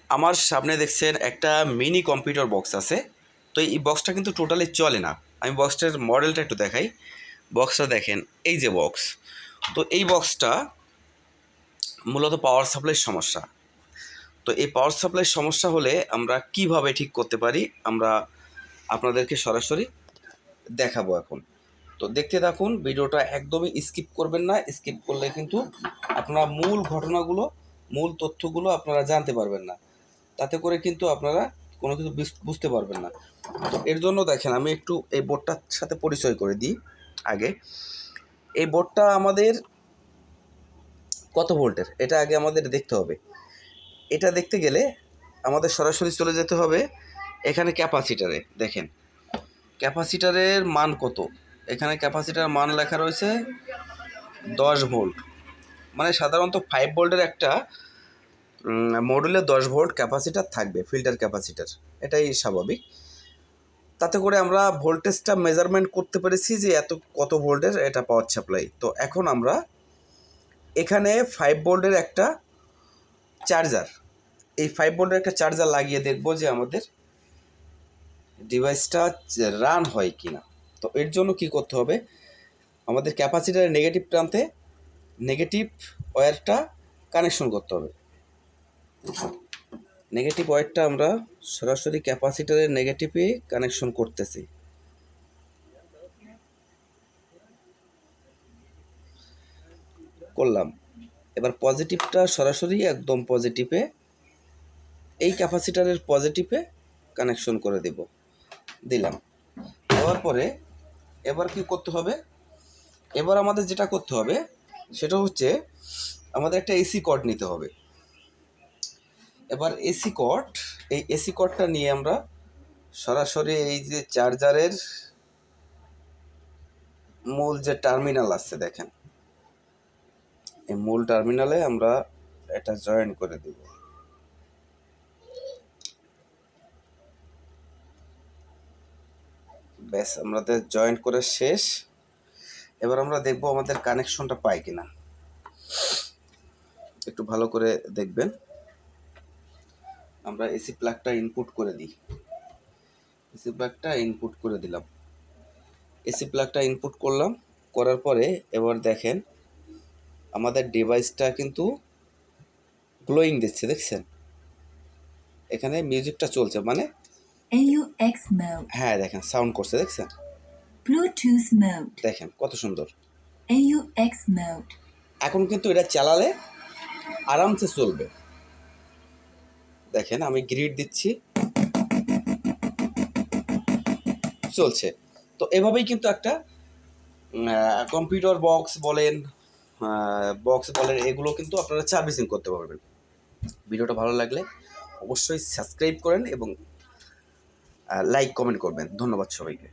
আমার সামনে দেখছেন একটা মিনি কম্পিউটার বক্স আছে। তো এই বক্সটা কিন্তু টোটালি চলে না। আমি বক্সটার মডেলটা একটু দেখাই। বক্সটা দেখেন, এই যে বক্স। তো এই বক্সটা মূলত পাওয়ার সাপ্লাইয়ের সমস্যা। তো এই পাওয়ার সাপ্লাইয়ের সমস্যা হলে আমরা কিভাবে ঠিক করতে পারি আমরা আপনাদেরকে সরাসরি দেখাবো এখন। তো দেখতে থাকুন, ভিডিওটা একদমই স্কিপ করবেন না। স্কিপ করলে কিন্তু আপনারা মূল ঘটনাগুলো, মূল তথ্যগুলো আপনারা জানতে পারবেন না। তাতে করে কিন্তু আপনারা কোনো কিছু বুঝতে পারবেন না। তো এর জন্য দেখেন, আমি একটু এই বোর্ডটার সাথে পরিচয় করে দিই আগে। এই বোর্ডটা আমাদের কত ভোল্টের এটা আগে আমাদের দেখতে হবে। এটা দেখতে গেলে আমাদের সরাসরি চলে যেতে হবে এখানে ক্যাপাসিটারে। দেখেন ক্যাপাসিটারের মান কত। এখানে ক্যাপাসিটার মান লেখা রয়েছে 10 ভোল্ট। মানে সাধারণত 5 ভোল্টের একটা মডুলে 10 ভোল্ট ক্যাপাসিটার থাকবে, ফিল্টার ক্যাপাসিটার, এটাই স্বাভাবিক। তাতে করে আমরা ভোল্টেজটা মেজারমেন্ট করতে পেরেছি যে এত কত ভোল্টের এটা পাওয়ার সাপ্লাই। তো এখন আমরা এখানে 5 ভোল্টের একটা চার্জার, এই 5 ভোল্টের একটা চার্জার লাগিয়ে দেখব যে আমাদের ডিভাইসটা রান হয় কি না। তো এর জন্য কি করতে হবে, আমাদের ক্যাপাসিটারের নেগেটিভ প্রান্তে নেগেটিভ ওয়্যারটা কানেকশন করতে হবে। নেগেটিভ ওয়্যারটা আমরা সরাসরি ক্যাপাসিটারের নেগেটিভে কানেকশন করতেছি। করলাম। এবার পজিটিভটা সরাসরি একদম পজিটিভে, এই ক্যাপাসিটারের পজিটিভে কানেকশন করে দিলাম। দেওয়ার পরে এবার কি করতে হবে, এবার আমাদের যেটা করতে হবে সেটা হচ্ছে আমাদের একটা এসি কর্ড নিতে হবে। এবার এসি কর্ড, এই এসি কর্ডটা নিয়ে আমরা সরাসরি এই যে চার্জারের মূল যে টার্মিনাল আছে দেখেন, এই মূল টার্মিনালে আমরা এটা জয়েন করে দিব। ব্যাস, আমাদের জয়েন্ট করে শেষ। এবার আমরা দেখব আমাদের কানেকশনটা পাই কিনা। একটু ভালো করে দেখবেন। আমরা এসি প্লাগটা ইনপুট করে দিই। এসি প্লাগটা ইনপুট করে দিলাম। এসি প্লাগটা ইনপুট করলাম, করার পরে এবার দেখেন আমাদের ডিভাইসটা কিন্তু গ্লোয়িং দিচ্ছে, দেখছেন এখানে মিউজিকটা চলছে, মানে AUX mode, হ্যাঁ দেখেন সাউন্ড করছে, দেখছেন Bluetooth mode, দেখেন কত সুন্দর। AUX mode, এখন কিন্তু এটা চালালে আরামসে চলবে। দেখেন আমি গ্রিড দিচ্ছি, চলছে। তো এভাবেই কিন্তু একটা কম্পিউটার বক্স বলেন এগুলো কিন্তু আপনারা সার্ভিসিং করতে পারবেন। ভিডিওটা ভালো লাগলে অবশ্যই সাবস্ক্রাইব করেন এবং লাইক কমেন্ট করবেন। ধন্যবাদ সবাইকে।